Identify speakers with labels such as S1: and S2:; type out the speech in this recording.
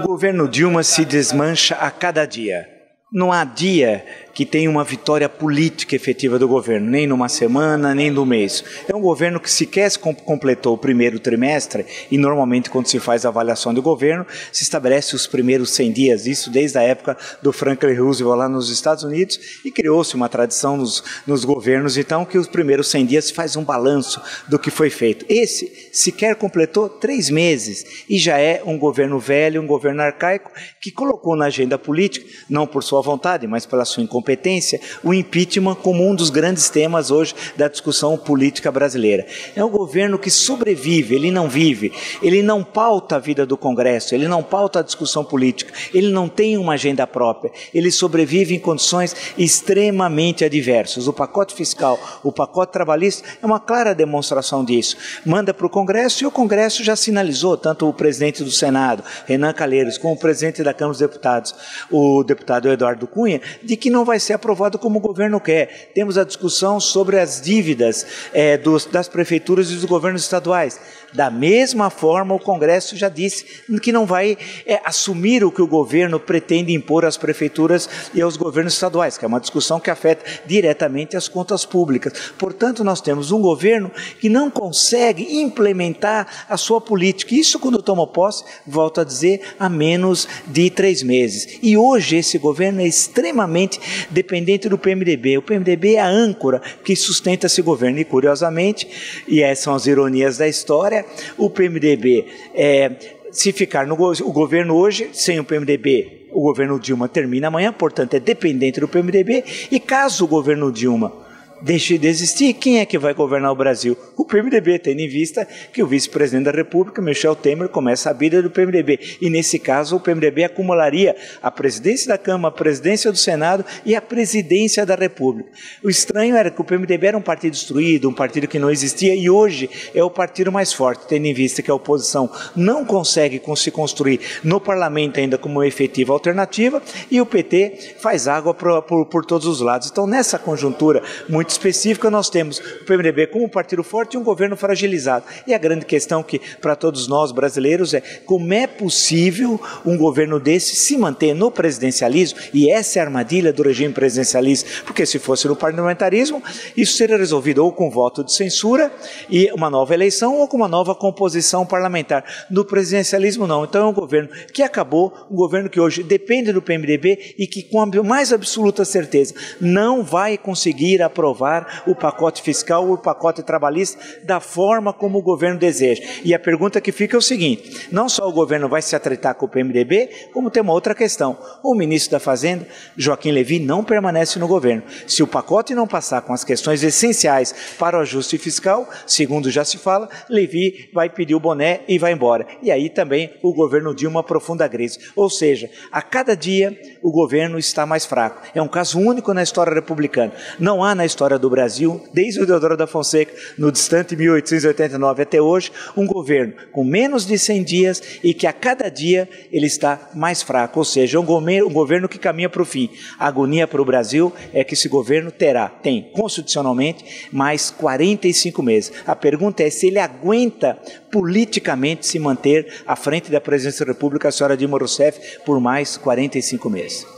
S1: governo Dilma se desmancha a cada dia. Não há dia que tenha uma vitória política efetiva do governo, nem numa semana, nem no mês. É um governo que sequer completou o primeiro trimestre, e normalmente quando se faz a avaliação do governo, se estabelece os primeiros 100 dias, isso desde a época do Franklin Roosevelt lá nos Estados Unidos, e criou-se uma tradição nos governos, então, que os primeiros 100 dias se faz um balanço do que foi feito. Esse sequer completou 3 meses, e já é um governo velho, um governo arcaico, que colocou na agenda política, não por sua vontade, mas pela sua incompetência, o impeachment como um dos grandes temas hoje da discussão política brasileira. É um governo que sobrevive, ele não vive, ele não pauta a vida do Congresso, ele não pauta a discussão política, ele não tem uma agenda própria, ele sobrevive em condições extremamente adversas. O pacote fiscal, o pacote trabalhista é uma clara demonstração disso. Manda para o Congresso e o Congresso já sinalizou, tanto o presidente do Senado, Renan Calheiros, como o presidente da Câmara dos Deputados, o deputado Eduardo Cunha, de que não vai ser aprovado como o governo quer. Temos a discussão sobre as dívidas das prefeituras e dos governos estaduais. Da mesma forma, o Congresso já disse que não vai assumir o que o governo pretende impor às prefeituras e aos governos estaduais, que é uma discussão que afeta diretamente as contas públicas. Portanto, nós temos um governo que não consegue implementar a sua política. Isso, quando toma posse, volto a dizer, há menos de 3 meses. E hoje esse governo é extremamente dependente do PMDB. O PMDB é a âncora que sustenta esse governo. E, curiosamente, e essas são as ironias da história, o PMDB, se ficar no governo hoje, sem o PMDB, o governo Dilma termina amanhã, portanto é dependente do PMDB, e caso o governo Dilma deixe de existir, quem é que vai governar o Brasil? O PMDB, tendo em vista que o vice-presidente da República, Michel Temer, começa a vida do PMDB. E nesse caso o PMDB acumularia a presidência da Câmara, a presidência do Senado e a presidência da República. O estranho era que o PMDB era um partido destruído, um partido que não existia, e hoje é o partido mais forte, tendo em vista que a oposição não consegue se construir no parlamento ainda como uma efetiva alternativa, e o PT faz água por todos os lados. Então, nessa conjuntura muito específica, nós temos o PMDB como um partido forte e um governo fragilizado. E a grande questão que, para todos nós brasileiros, é como é possível um governo desse se manter no presidencialismo, e essa é a armadilha do regime presidencialista, porque se fosse no parlamentarismo, isso seria resolvido ou com voto de censura e uma nova eleição, ou com uma nova composição parlamentar. No presidencialismo não. Então é um governo que acabou, um governo que hoje depende do PMDB e que, com a mais absoluta certeza, não vai conseguir aprovar o pacote fiscal ou o pacote trabalhista da forma como o governo deseja. E a pergunta que fica é o seguinte: não só o governo vai se atritar com o PMDB, como tem uma outra questão. O ministro da Fazenda, Joaquim Levy, não permanece no governo. Se o pacote não passar com as questões essenciais para o ajuste fiscal, segundo já se fala, Levy vai pedir o boné e vai embora. E aí também o governo Dilma aprofunda a crise. Ou seja, a cada dia o governo está mais fraco. É um caso único na história republicana. Não há na história do Brasil, desde o Deodoro da Fonseca, no distante 1889 até hoje, um governo com menos de 100 dias e que a cada dia ele está mais fraco, ou seja, um governo que caminha para o fim. A agonia para o Brasil é que esse governo tem constitucionalmente mais 45 meses. A pergunta é se ele aguenta politicamente se manter à frente da presidência da República, a senhora Dilma Rousseff, por mais 45 meses.